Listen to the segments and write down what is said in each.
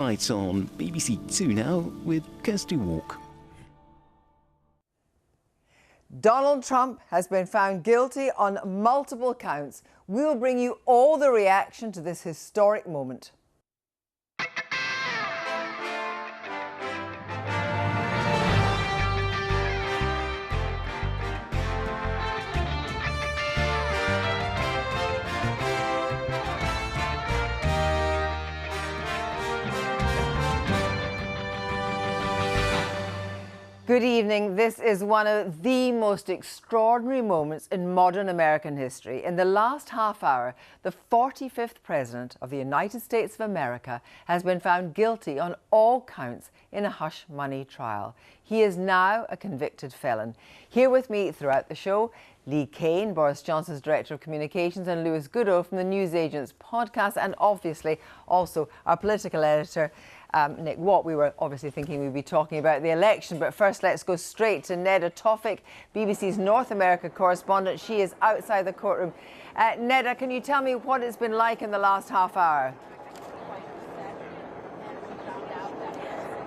Right on BBC Two now with Kirsty Wark. Donald Trump has been found guilty on multiple counts. We'll bring you all the reaction to this historic moment. Good evening. This is one of the most extraordinary moments in modern American history. In the last half hour, the 45th President of the United States of America has been found guilty on all counts in a hush money trial. He is now a convicted felon. Here with me throughout the show, Lee Kane, Boris Johnson's Director of Communications, and Lewis Goodo from the Newsagents podcast, and obviously also our political editor, Nick Watt. We were obviously thinking we'd be talking about the election, but first let's go straight to Neda Tawfik, BBC's North America correspondent. She is outside the courtroom. Neda, can you tell me what it's been like in the last half hour?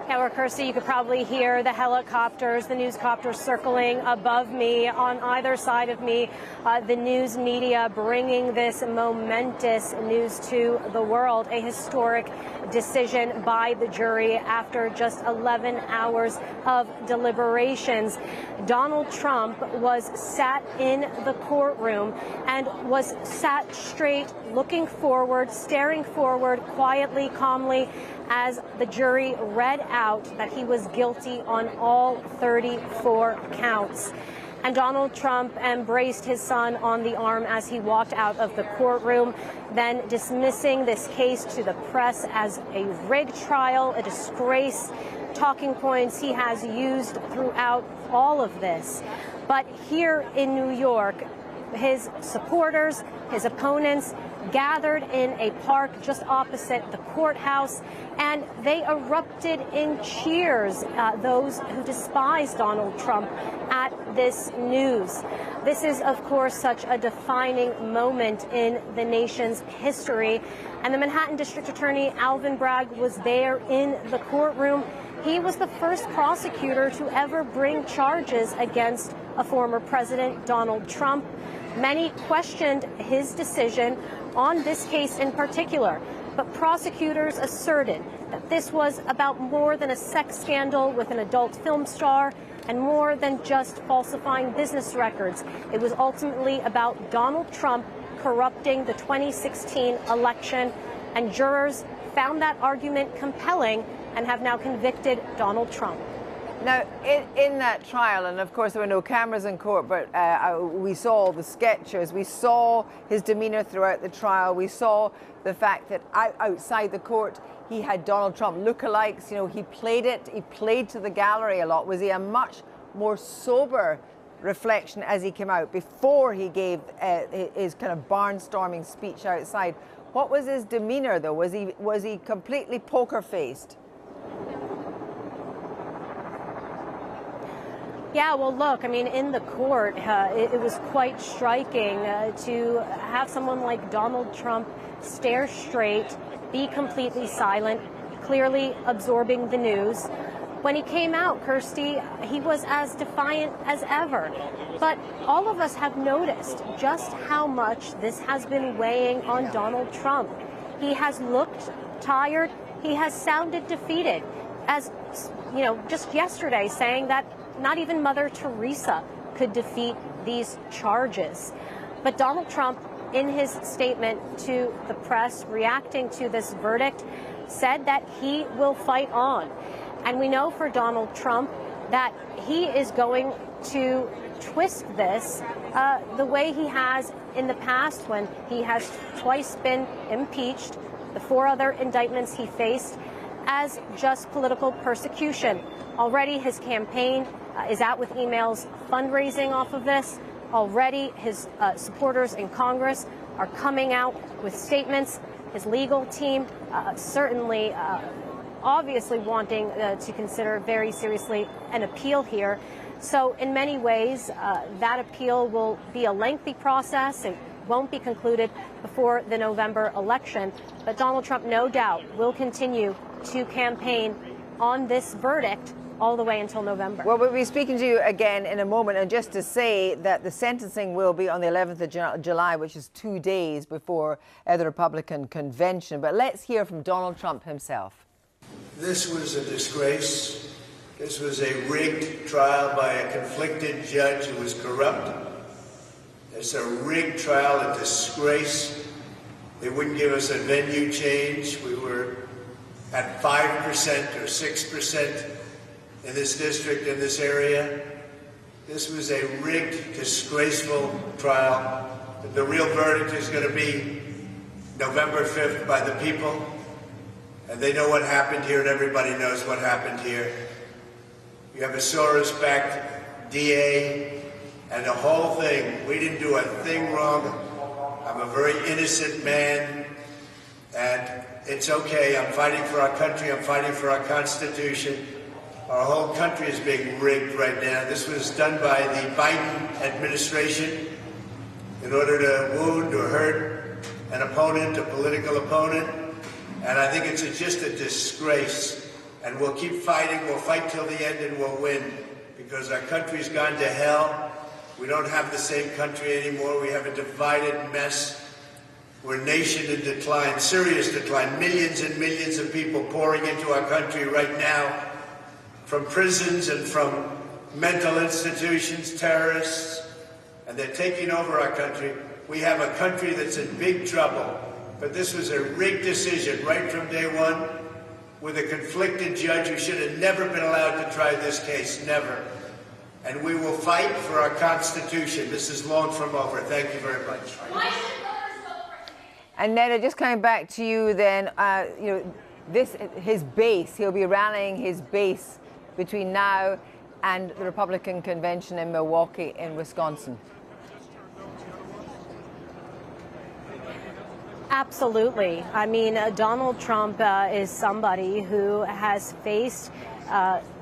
Yeah, well, Kirsty, you could probably hear the helicopters, the newscopters circling above me. On either side of me, the news media bringing this momentous news to the world, a historic decision by the jury after just 11 hours of deliberations. Donald Trump was sat in the courtroom and was sat straight, looking forward, staring forward, quietly, calmly, as the jury read out that he was guilty on all 34 counts. And Donald Trump embraced his son on the arm as he walked out of the courtroom, then dismissing this case to the press as a rigged trial, a disgrace, talking points he has used throughout all of this. But here in New York, his supporters, his opponents, gathered in a park just opposite the courthouse, and they erupted in cheers, those who despise Donald Trump, at this news. This is, of course, such a defining moment in the nation's history, and the Manhattan District Attorney Alvin Bragg was there in the courtroom. He was the first prosecutor to ever bring charges against a former president, Donald Trump. Many questioned his decision on this case in particular, but prosecutors asserted that this was about more than a sex scandal with an adult film star and more than just falsifying business records. It was ultimately about Donald Trump corrupting the 2016 election, and jurors found that argument compelling and have now convicted Donald Trump. Now, in that trial, and of course there were no cameras in court, but we saw all the sketches, we saw his demeanour throughout the trial, we saw the fact that outside the court he had Donald Trump lookalikes. You know, he played to the gallery a lot. Was he a much more sober reflection as he came out before he gave his kind of barnstorming speech outside? What was his demeanour though? Was he completely poker-faced? Yeah, well, look, I mean, in the court, it was quite striking to have someone like Donald Trump stare straight, be completely silent, clearly absorbing the news. When he came out, Kirsty, he was as defiant as ever. But all of us have noticed just how much this has been weighing on Donald Trump. He has looked tired. He has sounded defeated, as, you know, just yesterday saying that not even Mother Teresa could defeat these charges. But Donald Trump, in his statement to the press reacting to this verdict, said that he will fight on. And we know for Donald Trump that he is going to twist this the way he has in the past when he has twice been impeached, the 4 other indictments he faced, as just political persecution. Already his campaign is out with emails fundraising off of this. Already his supporters in Congress are coming out with statements. His legal team certainly obviously wanting to consider very seriously an appeal here. So in many ways, that appeal will be a lengthy process. It won't be concluded before the November election. But Donald Trump, no doubt, will continue to campaign on this verdict all the way until November. Well, we'll be speaking to you again in a moment, and just to say that the sentencing will be on the 11th of July, which is 2 days before the Republican convention. But let's hear from Donald Trump himself. This was a disgrace. This was a rigged trial by a conflicted judge who was corrupt. It's a rigged trial, a disgrace. They wouldn't give us a venue change. We were at 5% or 6% in this district, in this area. This was a rigged, disgraceful trial. The real verdict is going to be November 5th by the people. And they know what happened here, and everybody knows what happened here. You have a Soros-backed DA, and the whole thing. We didn't do a thing wrong. I'm a very innocent man, and it's okay. I'm fighting for our country. I'm fighting for our Constitution. Our whole country is being rigged right now. This was done by the Biden administration in order to wound or hurt an opponent, a political opponent. And I think it's just a disgrace. And we'll keep fighting. We'll fight till the end, and we'll win, because our country's gone to hell. We don't have the same country anymore. We have a divided mess. We're a nation in decline, serious decline. Millions and millions of people pouring into our country right now, from prisons and from mental institutions, terrorists, and they're taking over our country. We have a country that's in big trouble. But this was a rigged decision right from day one, with a conflicted judge who should have never been allowed to try this case, never. And we will fight for our Constitution. This is long from over. Thank you very much. And Neda, just coming back to you then, his base, he'll be rallying his base between now and the Republican convention in Milwaukee in Wisconsin. Absolutely. I mean, Donald Trump is somebody who has faced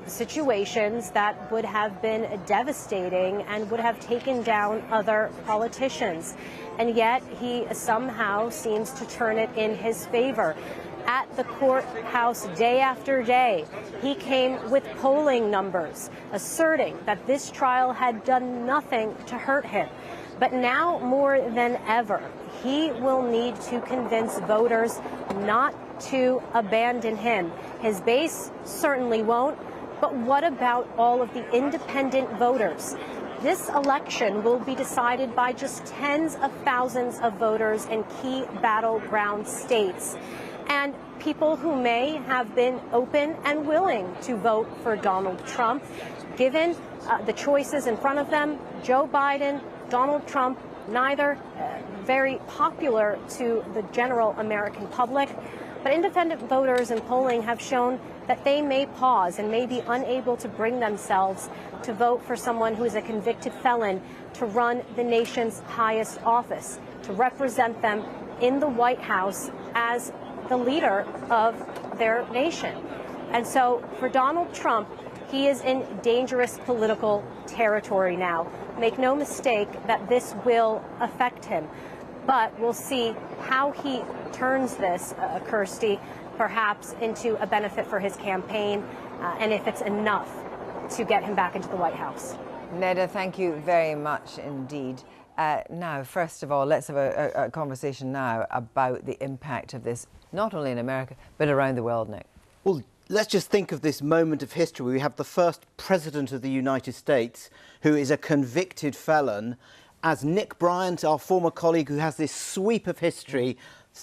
situations that would have been devastating and would have taken down other politicians. And yet he somehow seems to turn it in his favor. At the courthouse day after day, he came with polling numbers asserting that this trial had done nothing to hurt him. But now more than ever, he will need to convince voters not to abandon him. His base certainly won't, but what about all of the independent voters? This election will be decided by just tens of thousands of voters in key battleground states. And people who may have been open and willing to vote for Donald Trump, given the choices in front of them, Joe Biden, Donald Trump, neither very popular to the general American public. But independent voters in polling have shown that they may pause and may be unable to bring themselves to vote for someone who is a convicted felon to run the nation's highest office, to represent them in the White House as the leader of their nation. And so for Donald Trump, he is in dangerous political territory now. Make no mistake that this will affect him. But we'll see how he turns this, Kirsty, perhaps into a benefit for his campaign, and if it's enough to get him back into the White House. Neda, thank you very much indeed. Now, first of all, let's have a conversation now about the impact of this, not only in America, but around the world, Nick. Well, let's just think of this moment of history. We have the first president of the United States who is a convicted felon. As Nick Bryant, our former colleague who has this sweep of history,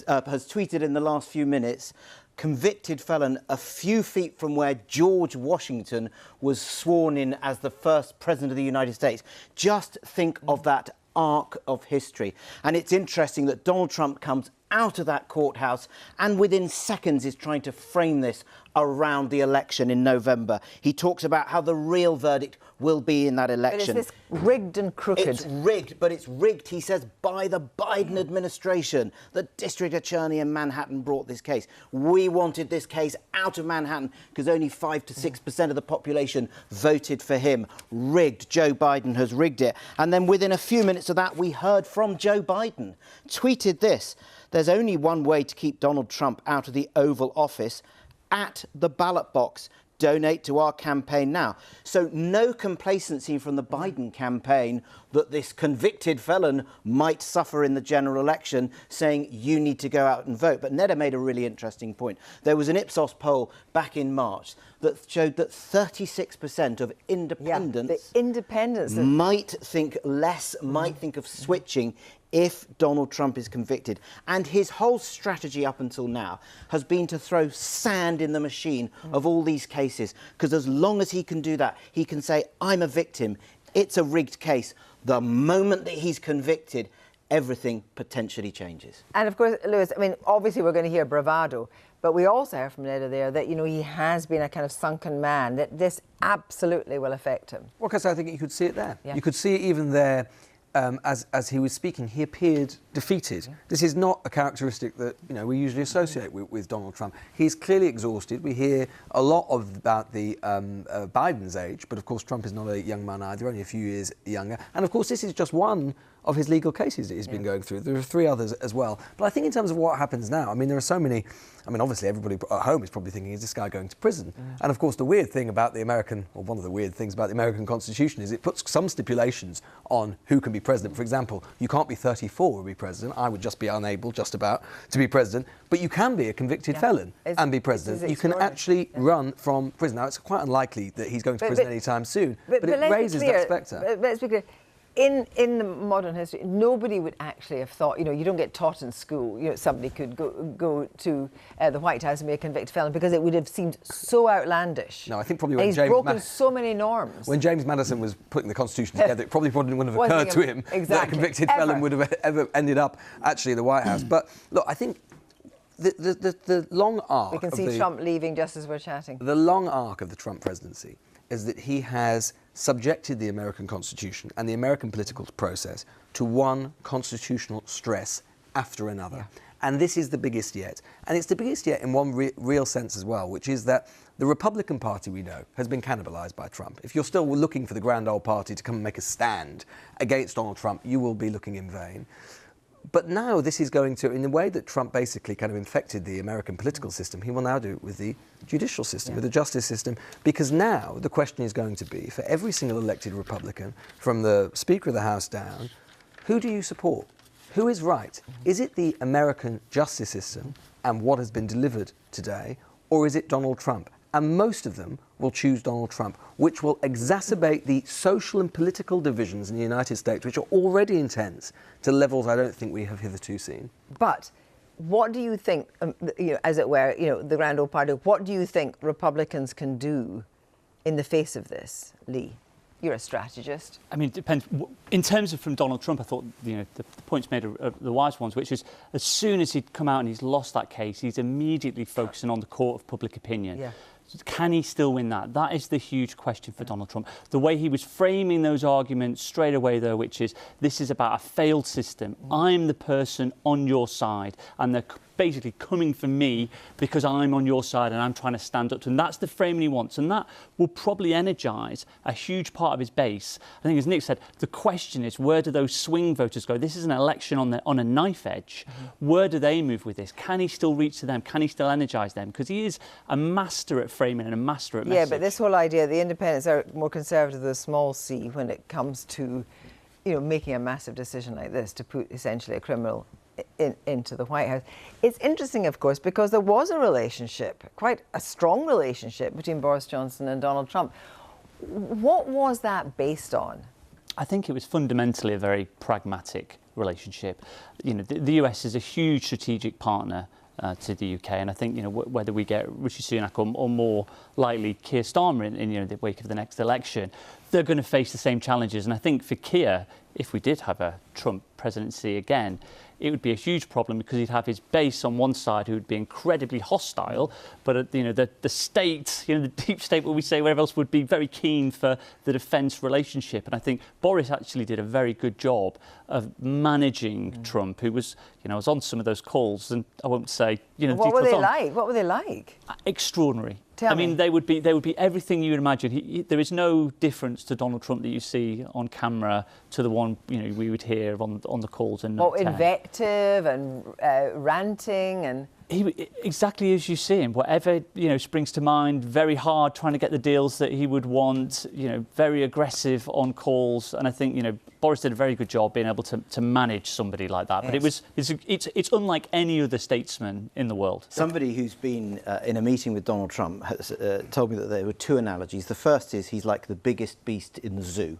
has tweeted in the last few minutes, convicted felon a few feet from where George Washington was sworn in as the first president of the United States. Just think of that arc of history. And it's interesting that Donald Trump comes out of that courthouse and within seconds is trying to frame this around the election in November. He talks about how the real verdict will be in that election. But is this rigged and crooked? It's rigged, but it's rigged, he says, by the Biden administration. The district attorney in Manhattan brought this case. We wanted this case out of Manhattan because only 5 to 6% of the population voted for him. Rigged. Joe Biden has rigged it. And then within a few minutes of that, we heard from Joe Biden. Tweeted this: there's only one way to keep Donald Trump out of the Oval Office, at the ballot box. Donate to our campaign now. So no complacency from the Biden campaign that this convicted felon might suffer in the general election, saying you need to go out and vote. But Neda made a really interesting point. There was an Ipsos poll back in March that showed that 36% of independents, might think less, might think of switching if Donald Trump is convicted. And his whole strategy up until now has been to throw sand in the machine of all these cases, because as long as he can do that, he can say, I'm a victim, it's a rigged case. The moment that he's convicted, everything potentially changes. And of course, Lewis, I mean, obviously we're going to hear bravado, but we also heard from Neda there that, you know, he has been a kind of sunken man, that this absolutely will affect him. Well, because I think you could see it there. Yeah. You could see it even there. As he was speaking, he appeared defeated. This is not a characteristic that, you know, we usually associate with Donald Trump. He's clearly exhausted. We hear a lot about the Biden's age, but of course Trump is not a young man either, only a few years younger. And of course this is just one of his legal cases that he's been going through. There are 3 others as well. But I think in terms of what happens now, I mean, there are so many. I mean, obviously everybody at home is probably thinking, is this guy going to prison? And of course the weird thing about the American, or one of the weird things about the American Constitution, is it puts some stipulations on who can be president. For example, you can't be 34 to be president. I would just be unable, just about, to be president. But you can be a convicted felon and be president. You can actually run from prison. Now, it's quite unlikely that he's going to prison anytime soon, but it raises that spectre. Let's be clear. In the modern history, nobody would actually have thought, you know, you don't get taught in school, you know, somebody could go to the White House and be a convicted felon, because it would have seemed so outlandish. No, I think probably when he's broken so many norms. When James Madison was putting the Constitution together, it probably wouldn't have occurred to him that a convicted felon would have ever ended up actually in the White House. But look, I think the long arc. We can see Trump leaving just as we're chatting. The long arc of the Trump presidency is that he has subjected the American Constitution and the American political process to one constitutional stress after another. And this is the biggest yet. And it's the biggest yet in one real sense as well, which is that the Republican Party, we know, has been cannibalised by Trump. If you're still looking for the grand old party to come and make a stand against Donald Trump, you will be looking in vain. But now this is going to, in the way that Trump basically kind of infected the American political system, he will now do it with the judicial system, with the justice system, because now the question is going to be, for every single elected Republican, from the Speaker of the House down, who do you support? Who is right? Is it the American justice system and what has been delivered today, or is it Donald Trump? And most of them will choose Donald Trump, which will exacerbate the social and political divisions in the United States, which are already intense, to levels I don't think we have hitherto seen. But what do you think, you know, as it were, you know, the grand old party, what do you think Republicans can do in the face of this, Lee? You're a strategist. I mean, it depends. In terms of from Donald Trump, I thought, you know, the points made are the wise ones, which is as soon as he'd come out and he's lost that case, he's immediately focusing on the court of public opinion. Yeah. Can he still win that? That is the huge question for Donald Trump. The way he was framing those arguments straight away, though, which is this is about a failed system. I'm the person on your side, and they're basically coming for me because I'm on your side and I'm trying to stand up to them. That's the framing he wants, and that will probably energise a huge part of his base. I think, as Nick said, the question is, where do those swing voters go? This is an election on a knife edge. Where do they move with this? Can he still reach to them? Can he still energise them? Because he is a master at framing and a master at message. Yeah, but this whole idea, the independents are more conservative than small c when it comes to, you know, making a massive decision like this to put essentially a criminal into the White House. It's interesting, of course, because there was a relationship, quite a strong relationship between Boris Johnson and Donald Trump. What was that based on? I think it was fundamentally a very pragmatic relationship. You know, the US is a huge strategic partner to the UK, and I think, you know, whether we get Rishi Sunak or more likely Keir Starmer in you know, the wake of the next election, they're going to face the same challenges. And I think for Keir, if we did have a Trump presidency again, it would be a huge problem because he'd have his base on one side who would be incredibly hostile, but you know, the state, you know, the deep state, what we say, wherever else, would be very keen for the defence relationship. And I think Boris actually did a very good job of managing Trump, who was, you know, I was on some of those calls, and I won't say, you know, what were they like? What were they like? Extraordinary. Tell me. I mean, they would be everything you would imagine. There is no difference to Donald Trump that you see on camera to the one, you know, we would hear on the calls. And invective and ranting and. exactly as you see him, whatever springs to mind, very hard trying to get the deals that he would want, very aggressive on calls, and I think Boris did a very good job being able to manage somebody like that. Yes. But it's unlike any other statesman in the world. Somebody who's been in a meeting with Donald Trump has told me that there were two analogies. The first is he's like the biggest beast in the zoo,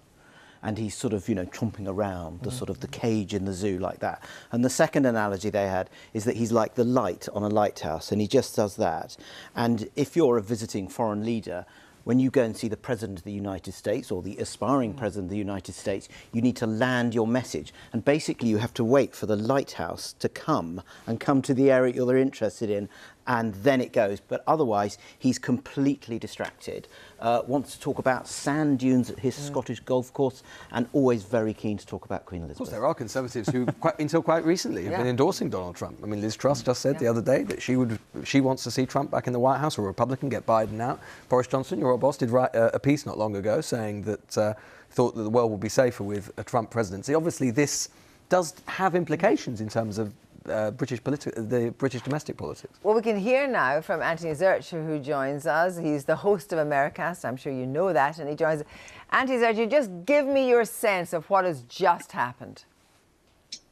and he's sort of, chomping around the sort of the cage in the zoo like that. And the second analogy they had is that he's like the light on a lighthouse, and he just does that. And if you're a visiting foreign leader, when you go and see the President of the United States or the aspiring President of the United States, you need to land your message. And basically you have to wait for the lighthouse to come to the area you're interested in, and then it goes. But otherwise, he's completely distracted, wants to talk about sand dunes at his Scottish golf course, and always very keen to talk about Queen Elizabeth. Of course, there are Conservatives who, until quite recently, have been endorsing Donald Trump. I mean, Liz Truss just said the other day that she wants to see Trump back in the White House, or a Republican, get Biden out. Boris Johnson, your old boss, did write a piece not long ago saying that thought that the world would be safer with a Trump presidency. Obviously, this does have implications in terms of the British domestic politics. Well, we can hear now from Anthony Zurcher, who joins us. He's the host of Americast. I'm sure you know that, and he joins us. Anthony Zurcher, just give me your sense of what has just happened.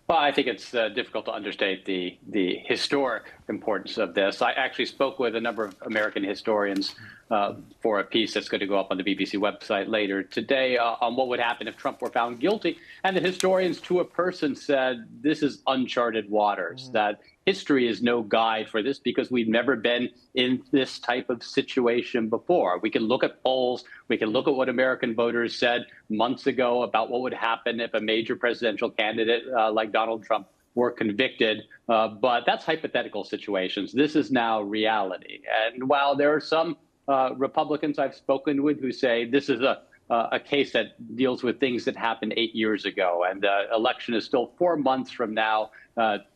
Well, I think it's difficult to understate the historic importance of this. I actually spoke with a number of American historians for a piece that's going to go up on the BBC website later today on what would happen if Trump were found guilty. And the historians, to a person, said this is uncharted waters, that history is no guide for this because we've never been in this type of situation before. We can look at polls. We can look at what American voters said months ago about what would happen if a major presidential candidate like Donald Trump were convicted. But that's hypothetical situations. This is now reality. And while there are some Republicans I've spoken with who say this is a case that deals with things that happened 8 years ago, and the election is still 4 months from now,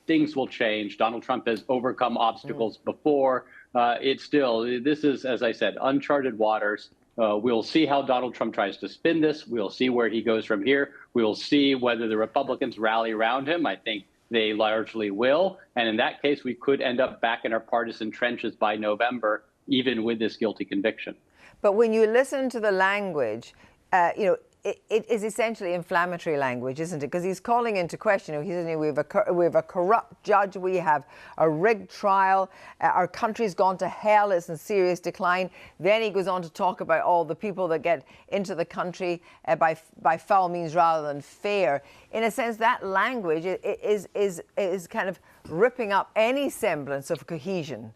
things will change. Donald Trump has overcome obstacles before. This is, as I said, uncharted waters. We'll see how Donald Trump tries to spin this. We'll see where he goes from here. We'll see whether the Republicans rally around him. I think they largely will. And in that case, we could end up back in our partisan trenches by November, even with this guilty conviction. But when you listen to the language, it is essentially inflammatory language, isn't it? Because he's calling into question, he's saying we have a corrupt judge, we have a rigged trial, our country's gone to hell, it's in serious decline. Then he goes on to talk about all the people that get into the country by foul means rather than fair. In a sense, that language is kind of ripping up any semblance of cohesion.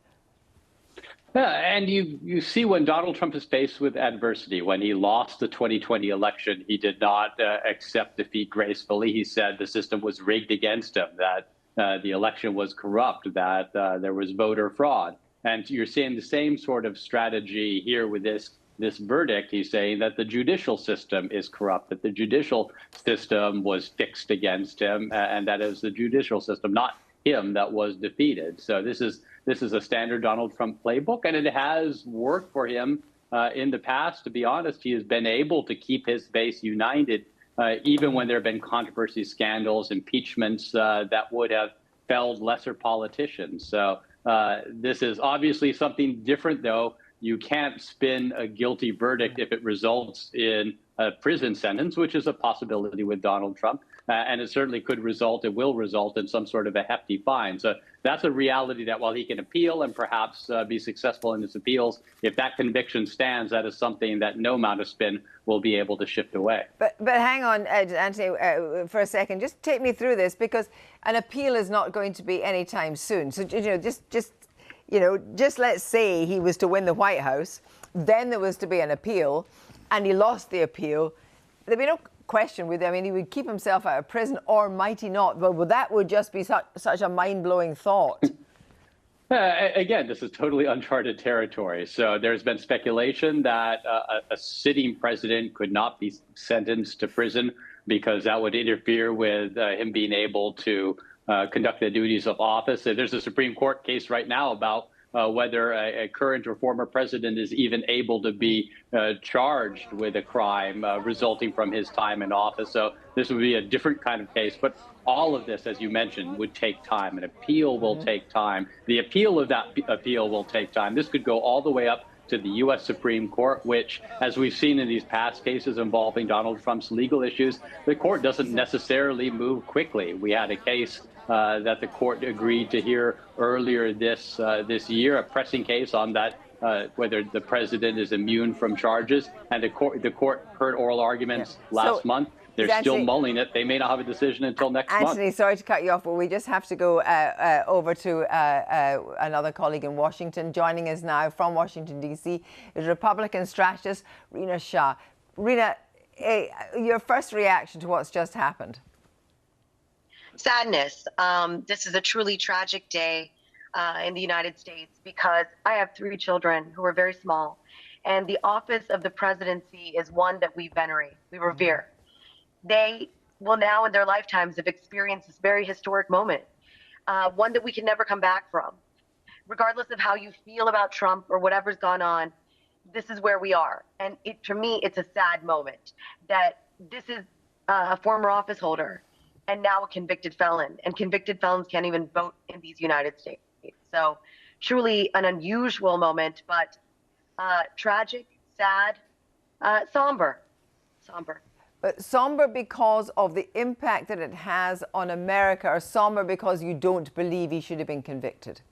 Yeah, and you see when Donald Trump is faced with adversity, when he lost the 2020 election, he did not accept defeat gracefully. He said the system was rigged against him, that the election was corrupt, that there was voter fraud. And you're seeing the same sort of strategy here with this verdict. He's saying that the judicial system is corrupt, that the judicial system was fixed against him, and that it was the judicial system, not him, that was defeated. So this is a standard Donald Trump playbook, and it has worked for him in the past. To be honest, he has been able to keep his base united, even when there have been controversy, scandals, impeachments that would have felled lesser politicians. So this is obviously something different, though. You can't spin a guilty verdict if it results in a prison sentence, which is a possibility with Donald Trump. And it certainly it will result in some sort of a hefty fine. So that's a reality that while he can appeal and perhaps be successful in his appeals, if that conviction stands, that is something that no amount of spin will be able to shift away. But hang on, Anthony, for a second. Just take me through this, because an appeal is not going to be anytime soon. So, just let's say he was to win the White House, then there was to be an appeal, and he lost the appeal. There'd be no question with him. I mean, he would keep himself out of prison, or might he not? Well, that would just be such a mind-blowing thought. Again, this is totally uncharted territory. So there's been speculation that a sitting president could not be sentenced to prison because that would interfere with him being able to conduct the duties of office. There's a Supreme Court case right now about whether a current or former president is even able to be charged with a crime resulting from his time in office. So this would be a different kind of case. But all of this, as you mentioned, would take time. An appeal will take time. The appeal of that appeal will take time. This could go all the way up to the U.S. Supreme Court, which, as we've seen in these past cases involving Donald Trump's legal issues, the court doesn't necessarily move quickly. We had a case that the court agreed to hear earlier this year, a pressing case on that, whether the president is immune from charges, and the court heard oral arguments last month. They're still mulling it. They may not have a decision until next month. Anthony, sorry to cut you off, but we just have to go over to another colleague in Washington. Joining us now from Washington, D.C. is Republican strategist Rina Shah. Rina, your first reaction to what's just happened? Sadness. This is a truly tragic day in the United States because I have 3 children who are very small, and the office of the presidency is one that we venerate, we revere. They will now in their lifetimes have experienced this very historic moment, one that we can never come back from. Regardless of how you feel about Trump or whatever's gone on, this is where we are. And for me, it's a sad moment that this is a former office holder and now a convicted felon. And convicted felons can't even vote in these United States. So truly an unusual moment, but tragic, sad, somber. But somber because of the impact that it has on America, or somber because you don't believe he should have been convicted?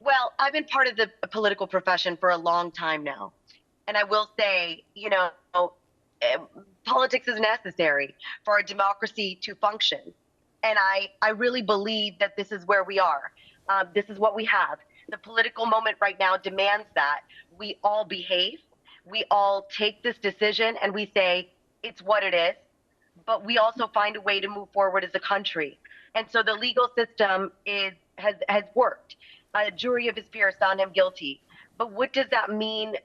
Well, I've been part of the political profession for a long time now. And I will say, politics is necessary for a democracy to function. And I really believe that this is where we are. This is what we have. The political moment right now demands that we all behave. We all take this decision and we say, it's what it is, but we also find a way to move forward as a country. And so the legal system has worked. A jury of his peers found him guilty. But what does that mean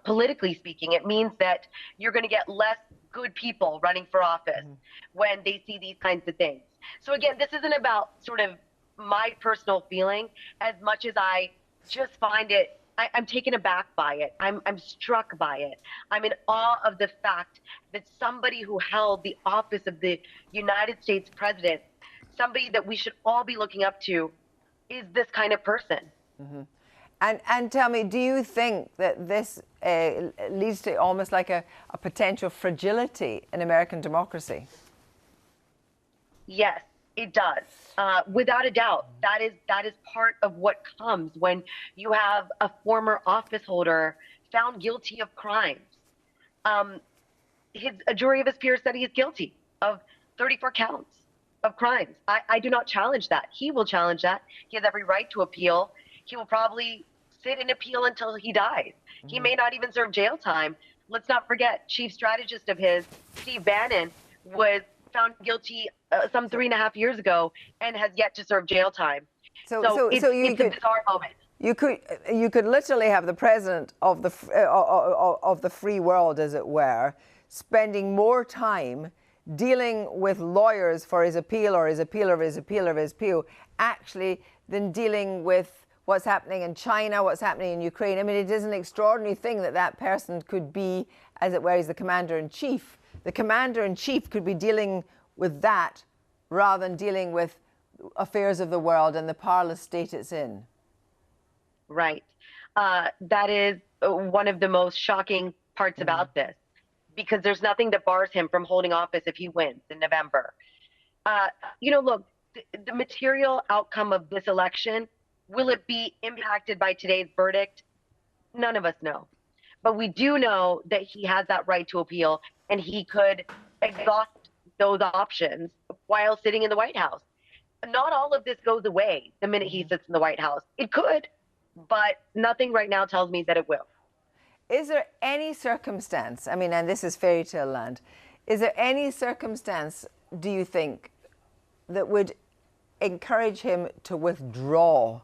politically speaking? It means that you're going to get less good people running for office when they see these kinds of things. So again, this isn't about sort of my personal feeling as much as I just find it, I'm taken aback by it. I'm struck by it. I'm in awe of the fact that somebody who held the office of the United States president, somebody that we should all be looking up to, is this kind of person. And tell me, do you think that this leads to almost like a potential fragility in American democracy? Yes, it does. Without a doubt, that is part of what comes when you have a former office holder found guilty of crimes. A jury of his peers said he is guilty of 34 counts of crimes. I do not challenge that. He will challenge that. He has every right to appeal. He will probably sit and appeal until he dies. He may not even serve jail time. Let's not forget, chief strategist of his, Steve Bannon, was found guilty some 3.5 years ago and has yet to serve jail time. So it's a bizarre moment. You could literally have the president of the free world, as it were, spending more time dealing with lawyers for his appeal or his appeal of his appeal of his appeal, actually, than dealing with what's happening in China, what's happening in Ukraine. I mean, it is an extraordinary thing that that person could be, as it were, he's the commander-in-chief. The commander-in-chief could be dealing with that rather than dealing with affairs of the world and the parlous state it's in. Right. That is one of the most shocking parts about this, because there's nothing that bars him from holding office if he wins in November. Look, the material outcome of this election, will it be impacted by today's verdict? None of us know. But we do know that he has that right to appeal, and he could exhaust those options while sitting in the White House. Not all of this goes away the minute he sits in the White House. It could, but nothing right now tells me that it will. Is there any circumstance, I mean, and this is fairy tale land, is there any circumstance, do you think, that would encourage him to withdraw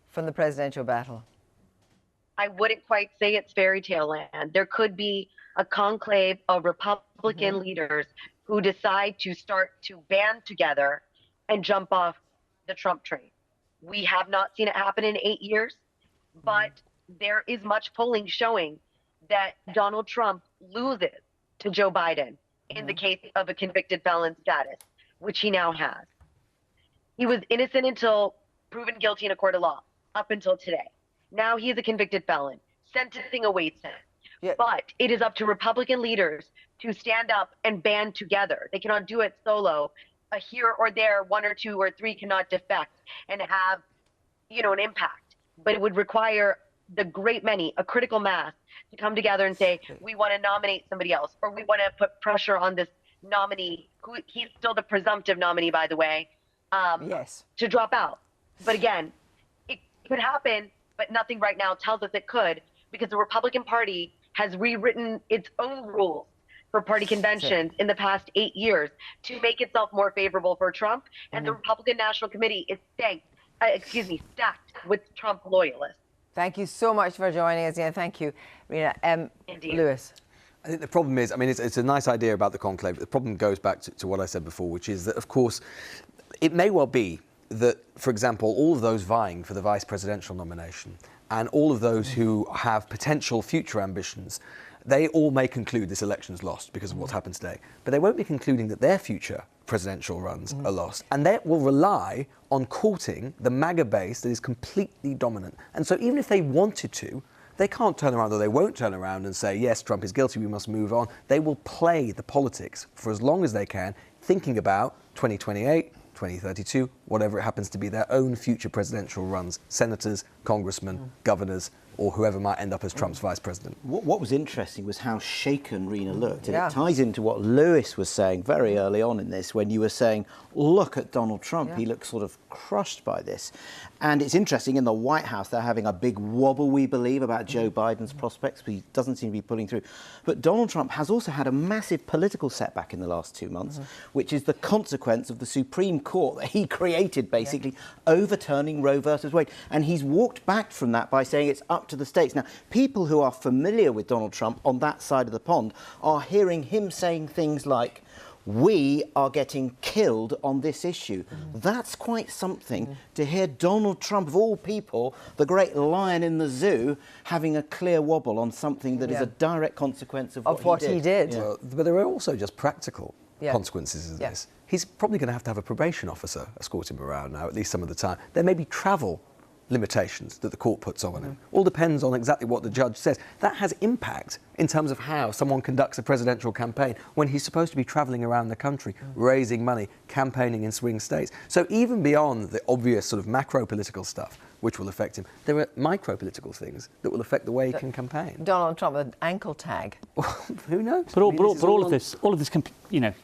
from the presidential battle? I wouldn't quite say it's fairy tale land. There could be a conclave of Republican leaders who decide to start to band together and jump off the Trump train. We have not seen it happen in 8 years, but there is much polling showing that Donald Trump loses to Joe Biden in the case of a convicted felon status, which he now has. He was innocent until proven guilty in a court of law, up until today. Now he is a convicted felon. Sentencing awaits him. Yeah. But it is up to Republican leaders to stand up and band together. They cannot do it solo. Here or there, 1 or 2 or 3 cannot defect and have, an impact. But it would require the great many, a critical mass, to come together and say, we want to nominate somebody else, or we want to put pressure on this nominee, who he's still the presumptive nominee, by the way, to drop out. But again, it could happen, but nothing right now tells us it could, because the Republican Party has rewritten its own rules for party conventions in the past 8 years to make itself more favorable for Trump. And the Republican National Committee is stacked with Trump loyalists. Thank you so much for joining us. Yeah, thank you, Rena. Lewis. I think the problem is, it's a nice idea about the conclave. The problem goes back to what I said before, which is that, of course, it may well be that, for example, all of those vying for the vice presidential nomination and all of those who have potential future ambitions, they all may conclude this election's lost because of what's happened today. But they won't be concluding that their future presidential runs are lost. And that will rely on courting the MAGA base that is completely dominant. And so even if they wanted to, they can't turn around, or they won't turn around and say, yes, Trump is guilty, we must move on. They will play the politics for as long as they can, thinking about 2028, 2032, whatever it happens to be, their own future presidential runs, senators, congressmen, governors, or whoever might end up as Trump's vice president. What was interesting was how shaken Rena looked. And it ties into what Lewis was saying very early on in this, when you were saying, look at Donald Trump. He looks sort of crushed by this. And it's interesting, in the White House, they're having a big wobble, we believe, about Joe Biden's prospects, but he doesn't seem to be pulling through. But Donald Trump has also had a massive political setback in the last 2 months, which is the consequence of the Supreme Court that he created, basically, overturning Roe versus Wade. And he's walked back from that by saying it's up to the states. Now, people who are familiar with Donald Trump on that side of the pond are hearing him saying things like, we are getting killed on this issue. That's quite something to hear Donald Trump, of all people, the great lion in the zoo, having a clear wobble on something that is a direct consequence of what he did. Well, but there are also just practical consequences of this. He's probably going to have a probation officer escort him around now, at least some of the time. There may be travel limitations that the court puts on him. All depends on exactly what the judge says. That has impact in terms of how someone conducts a presidential campaign when he's supposed to be travelling around the country, raising money, campaigning in swing states. So even beyond the obvious sort of macro-political stuff, which will affect him, there are micro-political things that will affect the way he can campaign. Donald Trump with an ankle tag. Who knows? But all of this,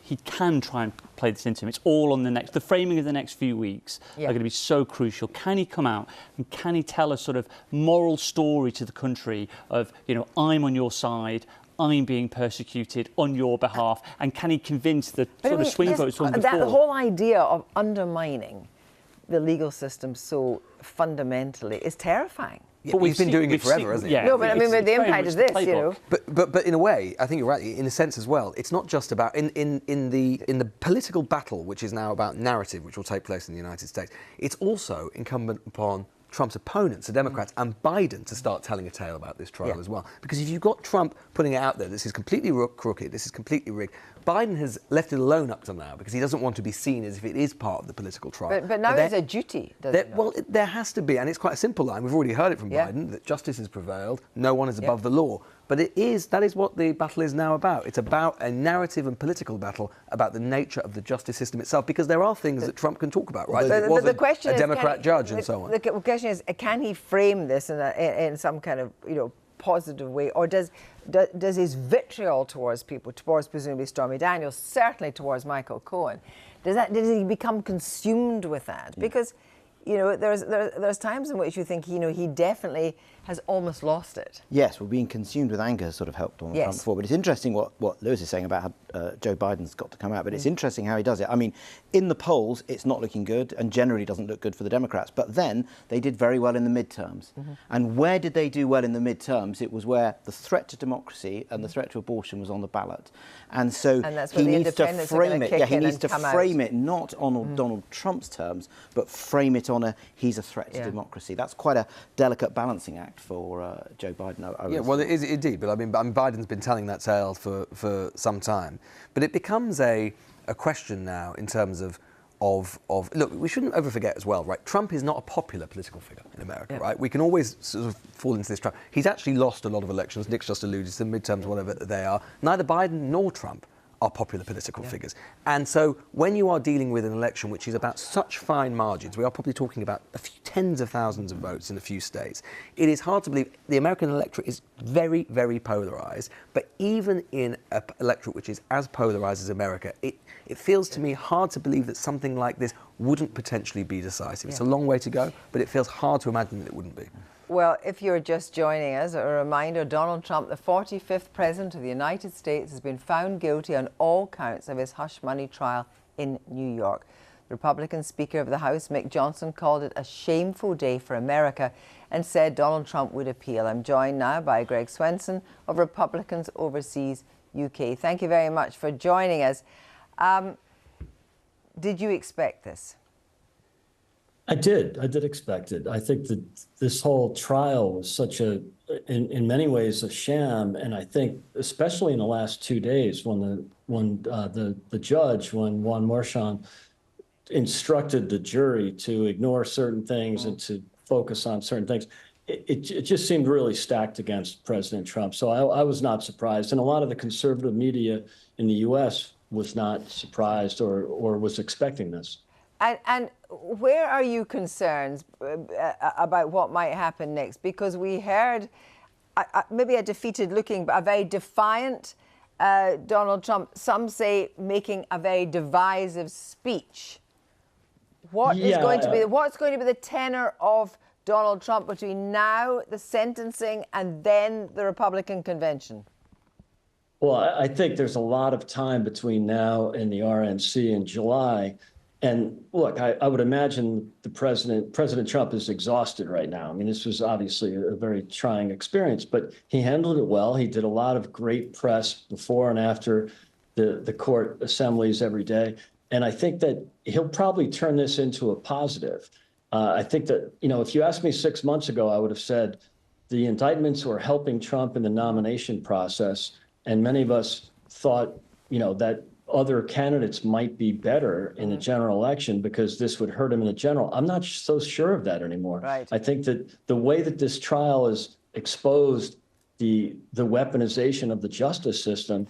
he can try and play this into him. It's all on the framing of the next few weeks are going to be so crucial. Can he come out and can he tell a sort of moral story to the country of, I'm on your side, I'm being persecuted on your behalf, and can he convince the sort of swing voters from before? That whole idea of undermining the legal system so fundamentally is terrifing. Yeah, but he's been doing it forever, hasn't he? Yeah, no, but but the impact is this, But in a way, I think you're right. In a sense as well, it's not just about in the political battle, which is now about narrative, which will take place in the United States. It's also incumbent upon Trump's opponents, the Democrats, and Biden to start telling a tale about this trial as well. Because if you've got Trump putting it out there, this is completely crooked, this is completely rigged, Biden has left it alone up till now because he doesn't want to be seen as if it is part of the political trial. But now there's a duty, doesn't it? Well, there has to be, and it's quite a simple line. We've already heard it from Biden, that justice has prevailed, no one is above the law. But that is what the battle is now about. It's about a narrative and political battle about the nature of the justice system itself, because there are things that Trump can talk about, right? But the question is, Democrat judge and so on. The question is, can he frame this in some kind of, positive way, or does his vitriol towards people, towards presumably Stormy Daniels, certainly towards Michael Cohen, does he become consumed with that? Because, there's times in which you think, he definitely has almost lost it. Yes, well, being consumed with anger has sort of helped Donald Trump before. But it's interesting what Lewis is saying about how Joe Biden's got to come out. But it's interesting how he does it. I mean, in the polls, it's not looking good and generally doesn't look good for the Democrats. But then they did very well in the midterms. And where did they do well in the midterms? It was where the threat to democracy and the threat to abortion was on the ballot. And so he needs to frame it. Yeah, he needs to frame it not on Donald Trump's terms, but frame it on he's a threat to democracy. That's quite a delicate balancing act for Joe Biden. Yeah, well, it is indeed. But I mean, Biden's been telling that tale for some time. But it becomes a question now in terms of look, we shouldn't overforget as well, right? Trump is not a popular political figure in America, right? We can always sort of fall into this trap. He's actually lost a lot of elections. Nick's just alluded to the midterms, whatever they are. Neither Biden nor Trump are popular political figures. And so when you are dealing with an election which is about such fine margins, we are probably talking about a few tens of thousands of votes in a few states, it is hard to believe the American electorate is very, very polarised. But even in an electorate which is as polarised as America, it feels to me hard to believe that something like this wouldn't potentially be decisive. It's a long way to go, but it feels hard to imagine that it wouldn't be. Well, if you're just joining us, a reminder, Donald Trump, the 45th President of the United States, has been found guilty on all counts of his hush money trial in New York. The Republican Speaker of the House, Mick Johnson, called it a shameful day for America and said Donald Trump would appeal. I'm joined now by Greg Swenson of Republicans Overseas UK. Thank you very much for joining us. Did you expect this? I did expect it. I think that this whole trial was such in many ways, a sham, and I think especially in the last 2 days, when the judge, when Juan Merchan instructed the jury to ignore certain things and to focus on certain things, it just seemed really stacked against President Trump. So I was not surprised, and a lot of the conservative media in the U.S. was not surprised or was expecting this. And where are you concerned about what might happen next? Because we heard maybe a defeated looking, but a very defiant Donald Trump, some say making a very divisive speech. What's going to be the tenor of Donald Trump between now, the sentencing, and then the Republican convention? Well, I think there's a lot of time between now and the RNC in July. And look, I would imagine President Trump is exhausted right now. I mean, this was obviously a very trying experience, but he handled it well. He did a lot of great press before and after the court assemblies every day. And I think that he'll probably turn this into a positive. I think that, if you asked me 6 months ago, I would have said the indictments were helping Trump in the nomination process. And many of us thought, that other candidates might be better in the general election because this would hurt him in the general. I'm not so sure of that anymore. Right. I think that the way that this trial has exposed the weaponization of the justice system,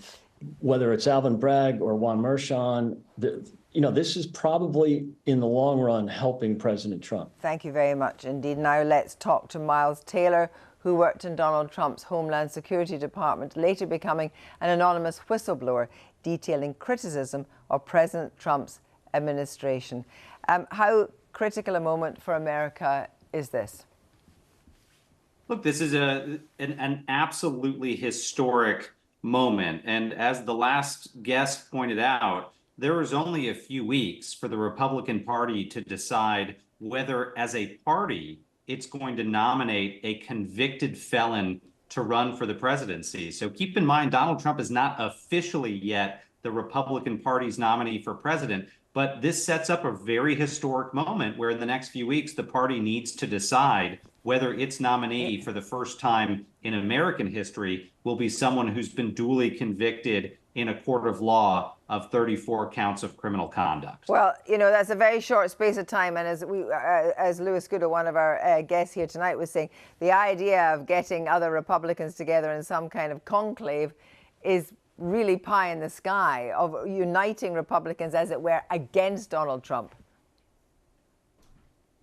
whether it's Alvin Bragg or Juan Merchan, this is probably in the long run helping President Trump. Thank you very much indeed. Now let's talk to Miles Taylor, who worked in Donald Trump's Homeland Security Department, later becoming an anonymous whistleblower, detailing criticism of President Trump's administration. How critical a moment for America is this? Look, this is an absolutely historic moment. And as the last guest pointed out, there was only a few weeks for the Republican Party to decide whether, as a party, it's going to nominate a convicted felon to run for the presidency. So keep in mind, Donald Trump is not officially yet the Republican Party's nominee for president, but this sets up a very historic moment where in the next few weeks, the party needs to decide whether its nominee for the first time in American history will be someone who's been duly convicted in a court of law of 34 counts of criminal conduct. Well, that's a very short space of time. And as Lewis Gooder, one of our guests here tonight, was saying, the idea of getting other Republicans together in some kind of conclave is really pie in the sky, of uniting Republicans, as it were, against Donald Trump.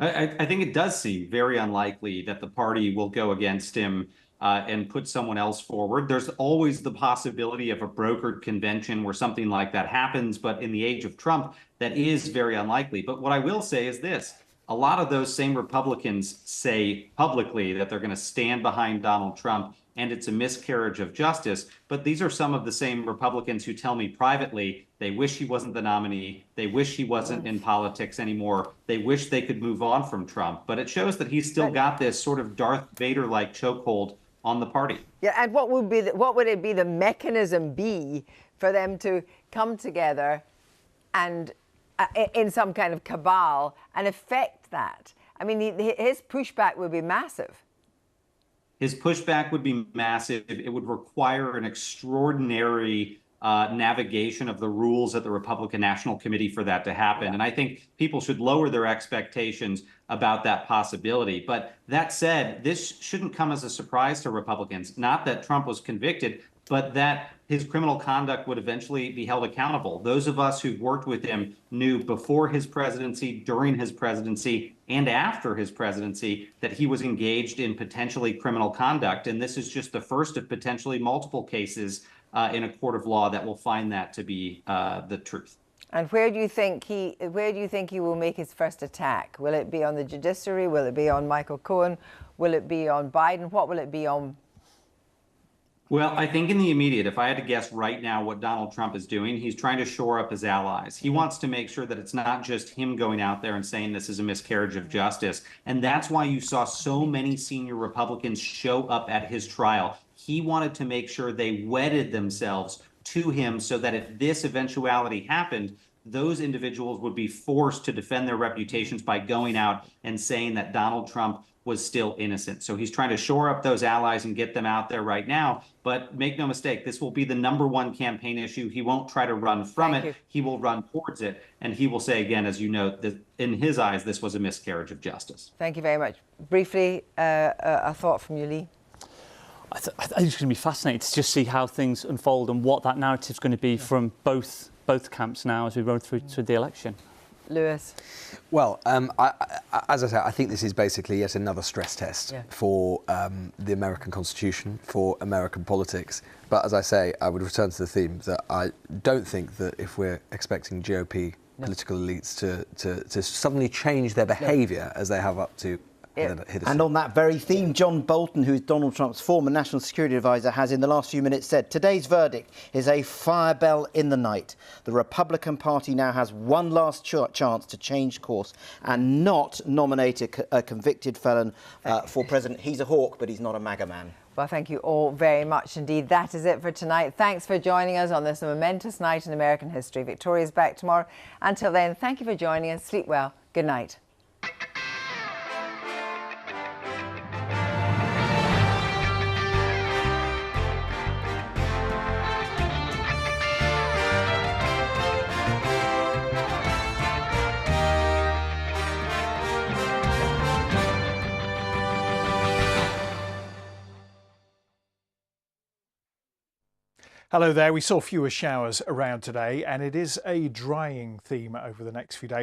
I think it does seem very unlikely that the party will go against him and put someone else forward. There's always the possibility of a brokered convention where something like that happens, but in the age of Trump, that is very unlikely. But what I will say is this: a lot of those same Republicans say publicly that they're going to stand behind Donald Trump and it's a miscarriage of justice. But these are some of the same Republicans who tell me privately they wish he wasn't the nominee. They wish he wasn't in politics anymore. They wish they could move on from Trump. But it shows that he's still got this sort of Darth Vader-like chokehold on the party. Yeah, and what would it be the mechanism be for them to come together and in some kind of cabal and affect that? I mean, his pushback would be massive. His pushback would be massive. It would require an extraordinary navigation of the rules at the Republican National Committee for that to happen. Yeah. And I think people should lower their expectations about that possibility. But that said, this shouldn't come as a surprise to Republicans. Not that Trump was convicted, but that his criminal conduct would eventually be held accountable. Those of us who've worked with him knew before his presidency, during his presidency, and after his presidency that he was engaged in potentially criminal conduct. And this is just the first of potentially multiple cases in a court of law that will find that to be the truth. And where do you think he will make his first attack? Will it be on the judiciary? Will it be on Michael Cohen? Will it be on Biden? What will it be on? Well, I think in the immediate, if I had to guess right now what Donald Trump is doing, he's trying to shore up his allies. He wants to make sure that it's not just him going out there and saying this is a miscarriage of justice. And that's why you saw so many senior Republicans show up at his trial. He wanted to make sure they wedded themselves to him so that if this eventuality happened, those individuals would be forced to defend their reputations by going out and saying that Donald Trump was still innocent. So he's trying to shore up those allies and get them out there right now. But make no mistake, this will be the #1 campaign issue. He won't try to run from it. He will run towards it. And he will say again, as you know, that in his eyes, this was a miscarriage of justice. Thank you very much. Briefly, a thought from you, Lee. I think it's going to be fascinating to just see how things unfold and what that narrative is going to be from both camps now as we run through to the election. Lewis. Well, as I say, I think this is basically yet another stress test for the American Constitution, for American politics. But as I say, I would return to the theme that I don't think that if we're expecting GOP political elites to suddenly change their behaviour as they have up to. And on that very theme, John Bolton, who is Donald Trump's former national security advisor, has in the last few minutes said today's verdict is a fire bell in the night. The Republican Party now has one last chance to change course and not nominate a convicted felon for president. He's a hawk, but he's not a MAGA man. Well, thank you all very much indeed. That is it for tonight. Thanks for joining us on this momentous night in American history. Victoria's back tomorrow. Until then, thank you for joining us. Sleep well. Good night. Hello there. We saw fewer showers around today, and it is a drying theme over the next few days.